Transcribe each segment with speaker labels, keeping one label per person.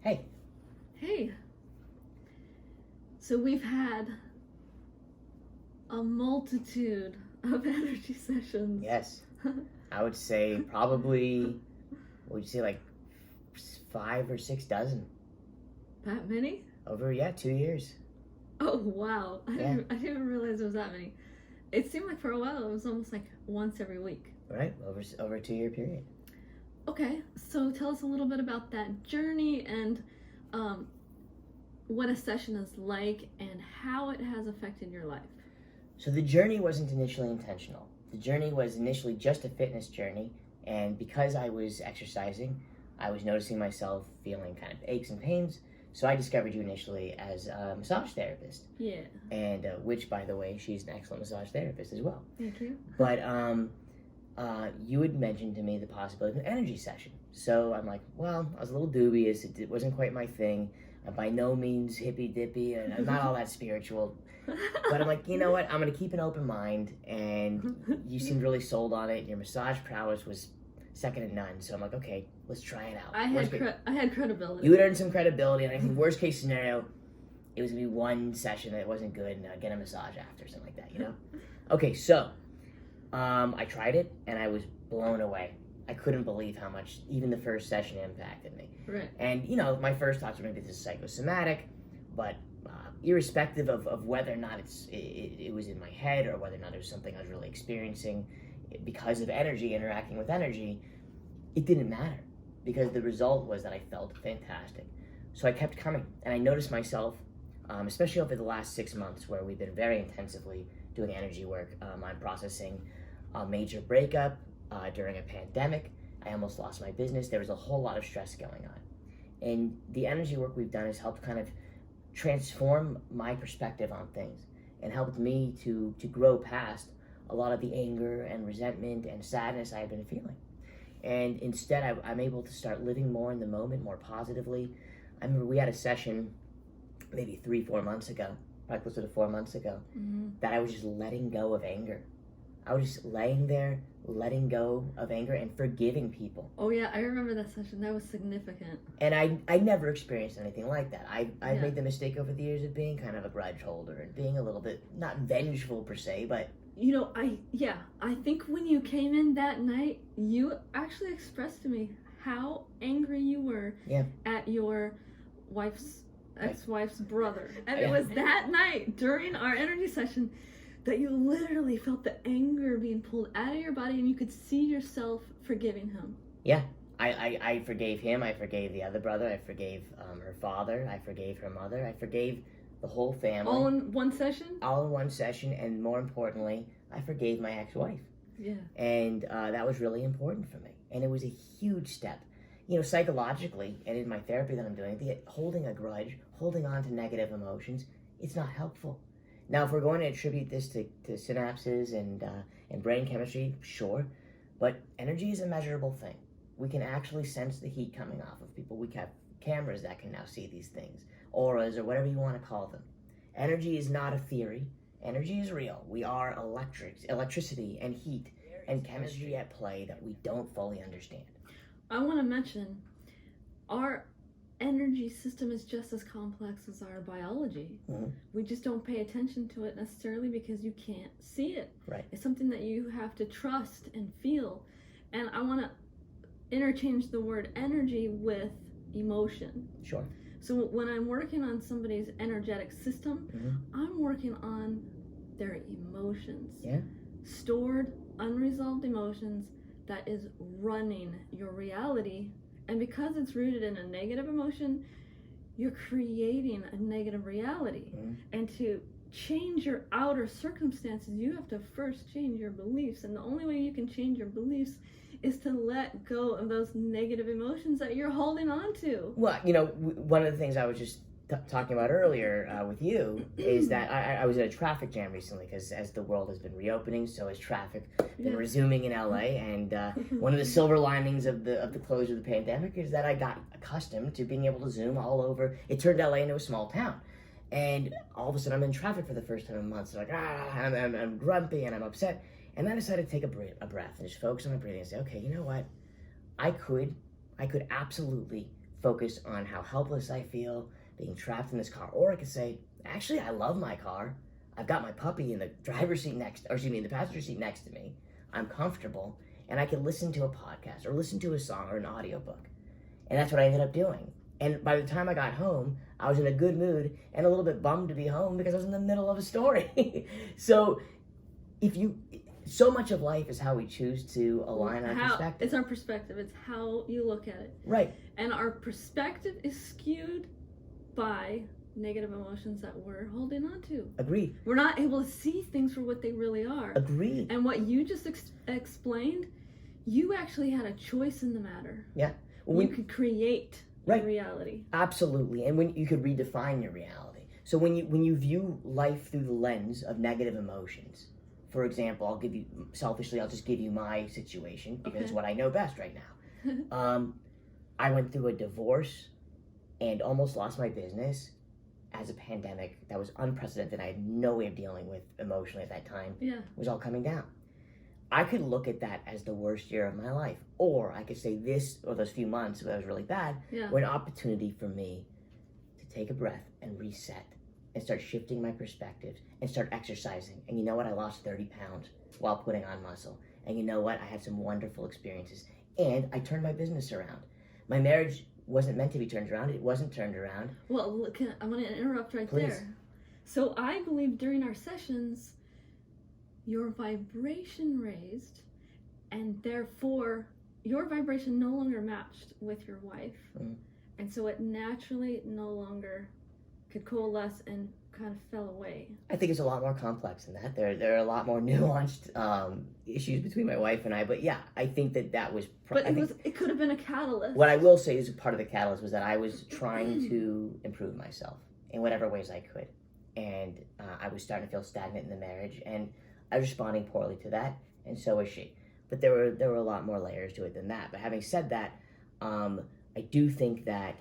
Speaker 1: Hey.
Speaker 2: Hey. So we've had a multitude of energy sessions.
Speaker 1: Yes. I would say probably, what would you say, like 5 or 6 dozen.
Speaker 2: That many?
Speaker 1: Over, 2 years.
Speaker 2: Oh, wow. I
Speaker 1: Yeah.
Speaker 2: didn't even realize it was that many. It seemed like for a while it was almost like once every week.
Speaker 1: Right? Over a 2-year period.
Speaker 2: Okay, so tell us a little bit about that journey and what a session is like and how it has affected your life.
Speaker 1: So the journey wasn't initially intentional. The journey was initially just a fitness journey, and because I was exercising, I was noticing myself feeling kind of aches and pains. So I discovered you initially as a massage therapist.
Speaker 2: Yeah.
Speaker 1: And which, by the way, she's an excellent massage therapist as well.
Speaker 2: Thank you.
Speaker 1: But you had mentioned to me the possibility of an energy session. So I'm like, well, I was a little dubious. It wasn't quite my thing. I'm by no means hippy-dippy, and I'm not all that spiritual. But I'm like, you know what? I'm going to keep an open mind, and you seemed really sold on it. Your massage prowess was second to none. So I'm like, okay, let's try it out.
Speaker 2: I had credibility.
Speaker 1: You would earn some credibility, and I think worst case scenario, it was going to be one session that wasn't good, and get a massage after, something like that, you know? Okay, so I tried it, and I was blown away. I couldn't believe how much even the first session impacted me.
Speaker 2: Right.
Speaker 1: And, my first thoughts were maybe this is psychosomatic, but irrespective of whether or not it was in my head or whether or not it was something I was really experiencing because of energy, interacting with energy, it didn't matter because the result was that I felt fantastic. So I kept coming, and I noticed myself, especially over the last 6 months where we've been very intensively doing energy work. I'm processing a major breakup during a pandemic. I almost lost my business. There was a whole lot of stress going on. And the energy work we've done has helped kind of transform my perspective on things and helped me to grow past a lot of the anger and resentment and sadness I had been feeling. And instead, I'm able to start living more in the moment, more positively. I remember we had a session maybe 3-4 months ago, probably closer to 4 months ago, that I was just letting go of anger. I was just laying there, letting go of anger and forgiving people.
Speaker 2: Oh yeah, I remember that session. That was significant.
Speaker 1: And I never experienced anything like that. I've made the mistake over the years of being kind of a grudge holder and being a little bit, not vengeful per se, but...
Speaker 2: I think when you came in that night, you actually expressed to me how angry you were at your ex-wife's brother. And it was that night during our energy session that you literally felt the anger being pulled out of your body and you could see yourself forgiving him.
Speaker 1: Yeah, I forgave him, I forgave the other brother, I forgave her father, I forgave her mother, I forgave the whole family.
Speaker 2: All in one session?
Speaker 1: All in one session, and more importantly, I forgave my ex-wife.
Speaker 2: Yeah.
Speaker 1: And that was really important for me. And it was a huge step. Psychologically, and in my therapy that I'm doing, holding a grudge, holding on to negative emotions, it's not helpful. Now, if we're going to attribute this to synapses and brain chemistry, sure. But energy is a measurable thing. We can actually sense the heat coming off of people. We have cameras that can now see these things, auras, or whatever you want to call them. Energy is not a theory. Energy is real. We are electricity and heat and chemistry at play that we don't fully understand.
Speaker 2: I want to mention, our energy system is just as complex as our biology.
Speaker 1: Mm-hmm.
Speaker 2: We just don't pay attention to it necessarily because you can't see it.
Speaker 1: Right.
Speaker 2: It's something that you have to trust and feel. And I want to interchange the word energy with emotion.
Speaker 1: Sure.
Speaker 2: So when I'm working on somebody's energetic system, I'm working on their emotions.
Speaker 1: Yeah.
Speaker 2: Stored, unresolved emotions that is running your reality. And because it's rooted in a negative emotion, you're creating a negative reality. And to change your outer circumstances, you have to first change your beliefs. And the only way you can change your beliefs is to let go of those negative emotions that you're holding on to.
Speaker 1: Well, one of the things I was just talking about earlier with you is that I was in a traffic jam recently because as the world has been reopening, so has traffic been resuming in LA. And one of the silver linings of the closure of the pandemic is that I got accustomed to being able to Zoom all over. It turned LA into a small town. And all of a sudden I'm in traffic for the first time in months. Like, I'm grumpy and I'm upset. And then I decided to take a breath and just focus on my breathing and say, okay, you know what? I could absolutely focus on how helpless I feel being trapped in this car. Or I could say, actually, I love my car. I've got my puppy in the driver's seat in the passenger seat next to me. I'm comfortable, and I can listen to a podcast or listen to a song or an audiobook. And that's what I ended up doing. And by the time I got home, I was in a good mood and a little bit bummed to be home because I was in the middle of a story. So so much of life is how we choose to align our perspective.
Speaker 2: It's our perspective. It's how you look at it.
Speaker 1: Right.
Speaker 2: And our perspective is skewed by negative emotions that we're holding on to.
Speaker 1: Agreed.
Speaker 2: We're not able to see things for what they really are.
Speaker 1: Agreed.
Speaker 2: And what you just explained, you actually had a choice in the matter.
Speaker 1: Yeah.
Speaker 2: You could create reality.
Speaker 1: Absolutely. And when you could redefine your reality. So when you view life through the lens of negative emotions, for example, I'll just give you my situation because it's what I know best right now. I went through a divorce and almost lost my business as a pandemic that was unprecedented. I had no way of dealing with emotionally at that time.
Speaker 2: Yeah.
Speaker 1: It was all coming down. I could look at that as the worst year of my life. Or I could say those few months that was really bad were an opportunity for me to take a breath and reset and start shifting my perspectives and start exercising. And you know what? I lost 30 pounds while putting on muscle. And you know what? I had some wonderful experiences. And I turned my business around. My marriage wasn't meant to be turned around. It wasn't turned around.
Speaker 2: Well, look, I'm going to interrupt right
Speaker 1: Please.
Speaker 2: there. So I believe during our sessions, your vibration raised, and therefore your vibration no longer matched with your wife. And so it naturally no longer could coalesce and kind of fell away.
Speaker 1: I think it's a lot more complex than that. There are a lot more nuanced issues between my wife and I. But yeah, I think that was...
Speaker 2: It could have been a catalyst.
Speaker 1: What I will say is part of the catalyst was that I was trying to improve myself in whatever ways I could. And I was starting to feel stagnant in the marriage. And I was responding poorly to that. And so was she. But there were a lot more layers to it than that. But having said that, I do think that...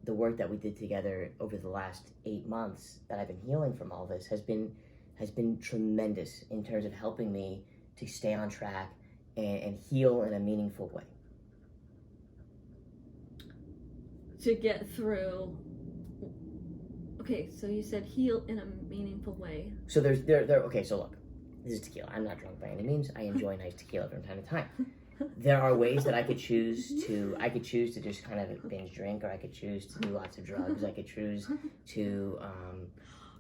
Speaker 1: the work that we did together over the last 8 months that I've been healing from all this has been tremendous in terms of helping me to stay on track and heal in a meaningful way.
Speaker 2: To get through. Okay, so you said heal in a meaningful way.
Speaker 1: So okay, so look, this is tequila. I'm not drunk by any means. I enjoy nice tequila from time to time. There are ways that I could choose to just kind of binge drink, or I could choose to do lots of drugs. I could choose to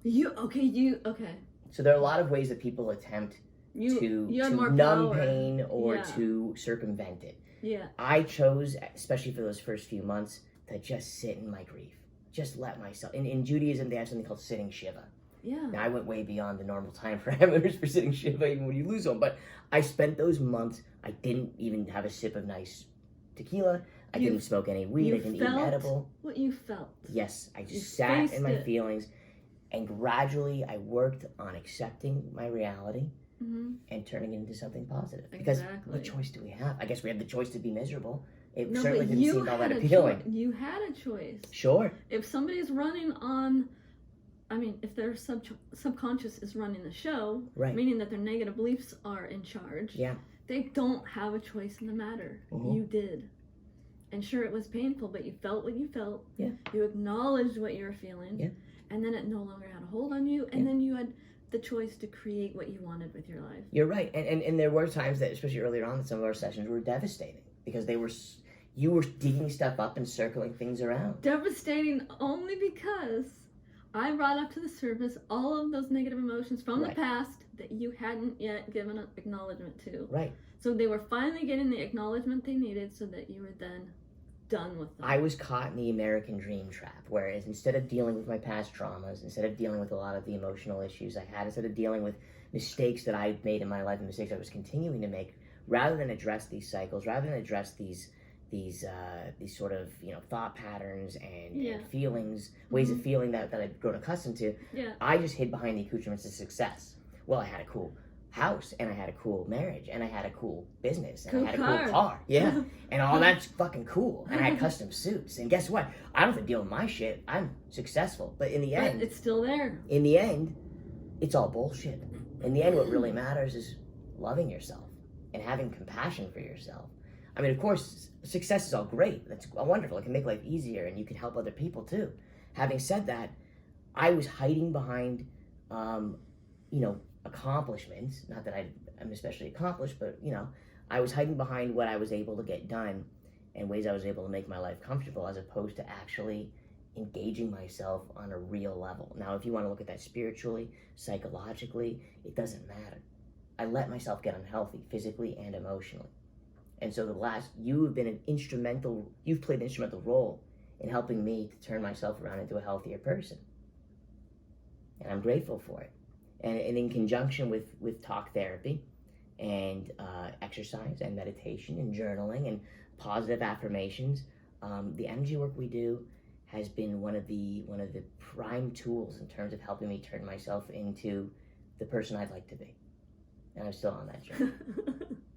Speaker 2: okay.
Speaker 1: So there are a lot of ways that people attempt to numb pain or to circumvent it.
Speaker 2: Yeah.
Speaker 1: I chose, especially for those first few months, to just sit in my grief. Just let myself. In Judaism, they have something called sitting Shiva.
Speaker 2: Yeah.
Speaker 1: Now, I went way beyond the normal time parameters for sitting Shiva, even when you lose them. But I spent those months, I didn't even have a sip of nice tequila. I didn't smoke any weed. I didn't eat an edible.
Speaker 2: What you felt.
Speaker 1: Yes. I just sat in my feelings. And gradually, I worked on accepting my reality and turning it into something positive. Because what choice do we have? I guess we have the choice to be miserable. It certainly didn't seem all that appealing.
Speaker 2: You had a choice.
Speaker 1: Sure.
Speaker 2: If somebody's running on... if their subconscious is running the show, meaning that their negative beliefs are in charge, they don't have a choice in the matter. You did. And sure, it was painful, but you felt what you felt.
Speaker 1: Yeah.
Speaker 2: You acknowledged what you were feeling.
Speaker 1: Yeah.
Speaker 2: And then it no longer had a hold on you. And then you had the choice to create what you wanted with your life.
Speaker 1: You're right. And there were times that, especially earlier on in some of our sessions, were devastating. Because you were digging stuff up and circling things around.
Speaker 2: Devastating only because... I brought up to the surface all of those negative emotions from the past that you hadn't yet given an acknowledgement to.
Speaker 1: Right.
Speaker 2: So they were finally getting the acknowledgement they needed so that you were then done with them.
Speaker 1: I was caught in the American dream trap, whereas instead of dealing with my past traumas, instead of dealing with a lot of the emotional issues I had, instead of dealing with mistakes that I made in my life and mistakes I was continuing to make, rather than address these cycles, rather than address these sort of thought patterns and feelings, ways of feeling that I'd grown accustomed to, I just hid behind the accoutrements of success. Well, I had a cool house, and I had a cool marriage, and I had a cool business, and I had a cool car, and all that's fucking cool, and I had custom suits, and guess what? I don't have to deal with my shit. I'm successful, but in the end,
Speaker 2: it's still there.
Speaker 1: In the end, it's all bullshit. In the end, what really matters is loving yourself and having compassion for yourself. I mean, of course, success is all great. That's wonderful. It can make life easier, and you can help other people too. Having said that, I was hiding behind, accomplishments. Not that I'm especially accomplished, but, I was hiding behind what I was able to get done and ways I was able to make my life comfortable, as opposed to actually engaging myself on a real level. Now, if you want to look at that spiritually, psychologically, it doesn't matter. I let myself get unhealthy physically and emotionally. And so you've played an instrumental role in helping me to turn myself around into a healthier person. And I'm grateful for it. And in conjunction with talk therapy and exercise and meditation and journaling and positive affirmations, the energy work we do has been one of the prime tools in terms of helping me turn myself into the person I'd like to be. And I'm still on that journey.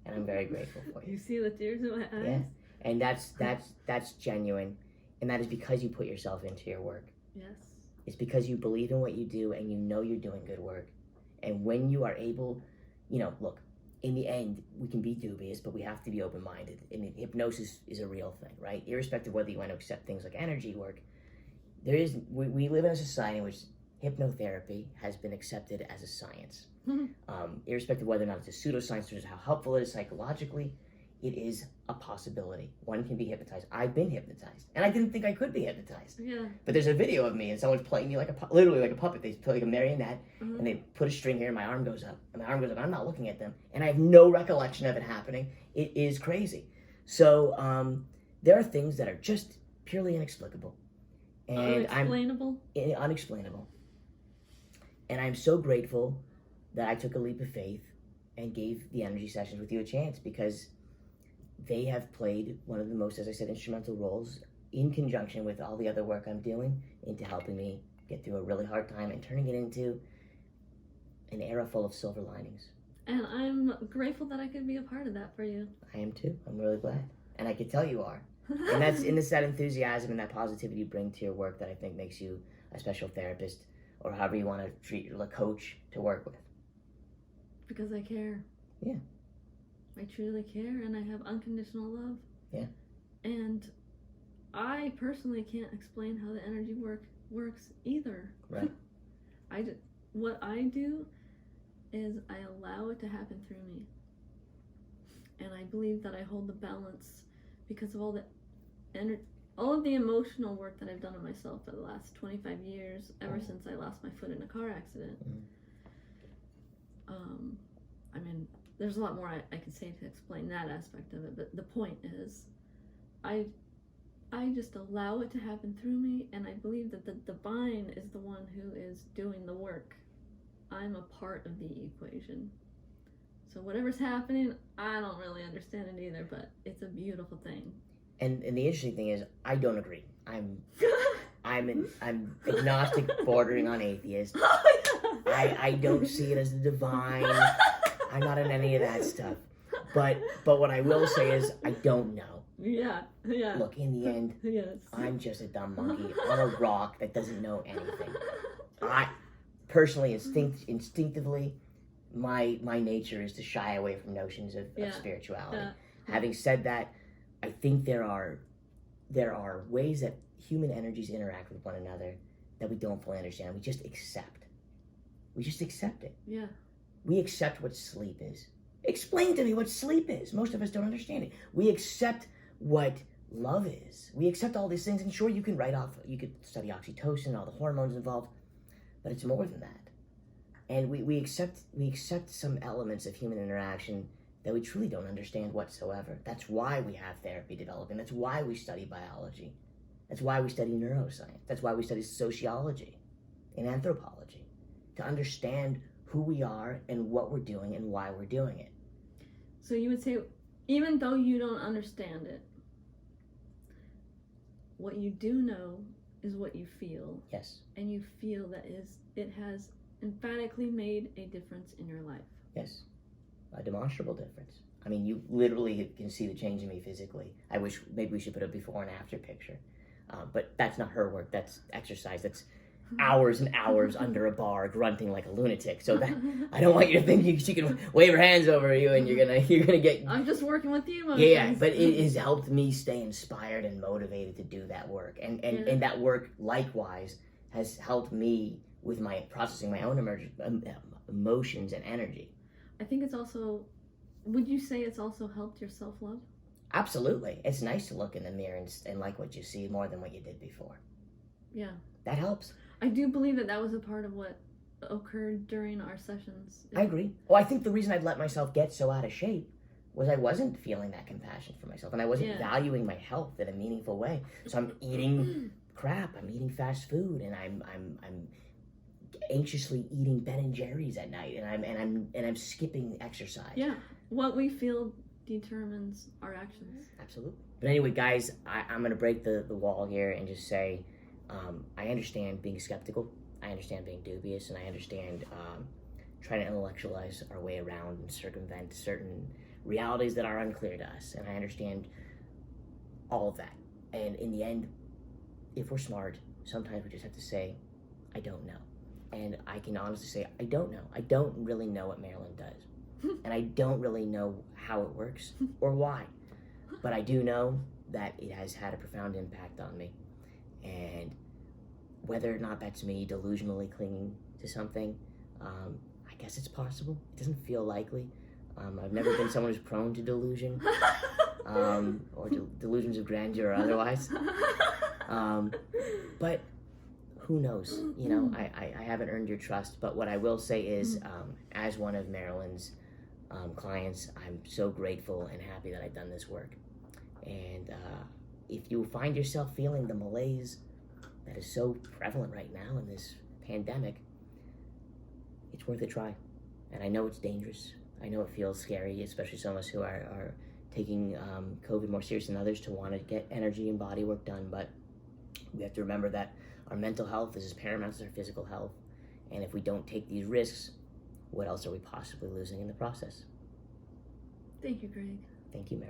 Speaker 1: And I'm very grateful for you.
Speaker 2: You see the tears in my eyes?
Speaker 1: Yeah. And that's genuine. And that is because you put yourself into your work.
Speaker 2: Yes.
Speaker 1: It's because you believe in what you do and you know you're doing good work. And when you are able, look, in the end, we can be dubious, but we have to be open-minded. I mean, hypnosis is a real thing, right? Irrespective of whether you want to accept things like energy work, we live in a society in which hypnotherapy has been accepted as a science. Irrespective of whether or not it's a pseudoscience or how helpful it is psychologically, it is a possibility. One can be hypnotized. I've been hypnotized, and I didn't think I could be hypnotized.
Speaker 2: Yeah.
Speaker 1: But there's a video of me, and someone's playing me literally like a puppet. They play like a marionette,
Speaker 2: Mm-hmm.
Speaker 1: and they put a string here, and my arm goes up, and I'm not looking at them, and I have no recollection of it happening. It is crazy. So there are things that are just purely inexplicable, and unexplainable. And I'm so grateful that I took a leap of faith and gave the energy sessions with you a chance, because they have played one of the most, as I said, instrumental roles in conjunction with all the other work I'm doing into helping me get through a really hard time and turning it into an era full of silver linings.
Speaker 2: And I'm grateful that I could be a part of that for you.
Speaker 1: I am too. I'm really glad. And I could tell you are. And that's that enthusiasm and that positivity you bring to your work that I think makes you a special therapist, or however you want to treat your coach to work with.
Speaker 2: Because I care.
Speaker 1: Yeah.
Speaker 2: I truly care, and I have unconditional love.
Speaker 1: Yeah.
Speaker 2: And I personally can't explain how the energy work works either.
Speaker 1: Right.
Speaker 2: What I do is I allow it to happen through me. And I believe that I hold the balance because of all of the emotional work that I've done on myself for the last 25 years, ever since I lost my foot in a car accident. I mean, there's a lot more I could say to explain that aspect of it, but the point is, I just allow it to happen through me, and I believe that the divine is the one who is doing the work. I'm a part of the equation. So whatever's happening, I don't really understand it either, but it's a beautiful thing.
Speaker 1: And the interesting thing is, I don't agree. I'm agnostic, bordering on atheist. I don't see it as the divine. I'm not in any of that stuff. But what I will say is, I don't know.
Speaker 2: Yeah.
Speaker 1: Look, in the end,
Speaker 2: yes.
Speaker 1: I'm just a dumb monkey on a rock that doesn't know anything. I personally, instinctively, my nature is to shy away from notions of spirituality.
Speaker 2: Yeah.
Speaker 1: Having said that, I think there are ways that human energies interact with one another that we don't fully understand. We just accept. We just accept it.
Speaker 2: Yeah.
Speaker 1: We accept what sleep is. Explain to me what sleep is. Most of us don't understand it. We accept what love is. We accept all these things, and sure, you could study oxytocin, all the hormones involved, but it's more than that. And we accept some elements of human interaction that we truly don't understand whatsoever. That's why we have therapy developing. That's why we study biology. That's why we study neuroscience. That's why we study sociology and anthropology, to understand who we are and what we're doing and why we're doing it.
Speaker 2: So you would say, even though you don't understand it, what you do know is what you feel.
Speaker 1: Yes.
Speaker 2: And you feel that it has emphatically made a difference in your life.
Speaker 1: Yes. A demonstrable difference. I mean, you literally can see the change in me physically. I wish maybe we should put a before and after picture. But that's not her work. That's exercise. hours and hours under a bar grunting like a lunatic. So that I don't want you to think she can wave her hands over you and you're gonna get.
Speaker 2: I'm just working with the emotions.
Speaker 1: Yeah, but it has helped me stay inspired and motivated to do that work, and that work likewise has helped me with my processing my own emotions and energy.
Speaker 2: I think it's also. Would you say it's also helped your self-love?
Speaker 1: Absolutely, it's nice to look in the mirror and like what you see more than what you did before.
Speaker 2: Yeah,
Speaker 1: that helps.
Speaker 2: I do believe that was a part of what occurred during our sessions.
Speaker 1: I agree. Well, I think the reason I'd let myself get so out of shape was I wasn't feeling that compassion for myself, and I wasn't valuing my health in a meaningful way. So I'm eating crap. I'm eating fast food, and I'm anxiously eating Ben and Jerry's at night, and I'm skipping exercise.
Speaker 2: Yeah, what we feel determines our actions.
Speaker 1: Absolutely. But anyway, guys, I'm gonna break the wall here and just say. I understand being skeptical, I understand being dubious, and I understand trying to intellectualize our way around and circumvent certain realities that are unclear to us. And I understand all of that. And in the end, if we're smart, sometimes we just have to say, I don't know. And I can honestly say, I don't know. I don't really know what Marilyn does. And I don't really know how it works or why. But I do know that it has had a profound impact on me. And whether or not that's me delusionally clinging to something, I guess it's possible. It doesn't feel likely. I've never been someone who's prone to delusion, or delusions of grandeur or otherwise. But who knows? You know, I haven't earned your trust. But what I will say is, as one of Marilyn's clients, I'm so grateful and happy that I've done this work. And if you find yourself feeling the malaise that is so prevalent right now in this pandemic, it's worth a try. And I know it's dangerous. I know it feels scary, especially some of us who are taking COVID more serious than others to want to get energy and body work done. But we have to remember that our mental health is as paramount as our physical health. And if we don't take these risks, what else are we possibly losing in the process?
Speaker 2: Thank you, Greg.
Speaker 1: Thank you, Mary.